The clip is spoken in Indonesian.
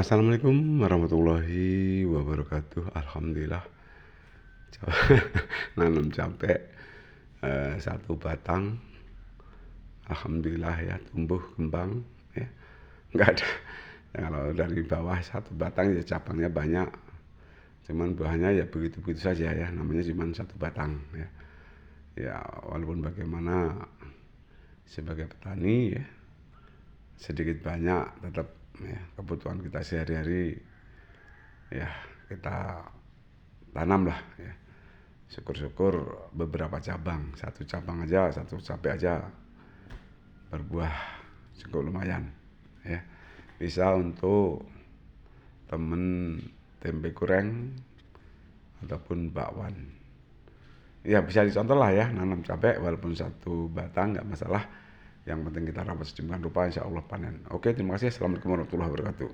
Assalamualaikum warahmatullahi wabarakatuh. Alhamdulillah, nanam cabai 1 batang. Alhamdulillah ya, tumbuh kembang ya. Enggak ada. Ya, kalau dari bawah 1 batang ya cabangnya banyak. Cuman buahnya ya begitu-begitu saja ya. Namanya cuma 1 batang ya. Ya walaupun bagaimana sebagai petani ya, sedikit banyak tetap ya, kebutuhan kita sehari-hari ya kita tanam lah ya. Syukur-syukur beberapa cabang, 1 cabang aja, 1 cabai aja berbuah cukup lumayan ya. Bisa untuk temen tempe goreng ataupun bakwan. Ya bisa dicontoh lah ya, nanam cabai walaupun 1 batang nggak masalah. Yang penting kita rawat sedemikian rupa, insya Allah panen. Oke, terima kasih. Assalamualaikum warahmatullahi wabarakatuh.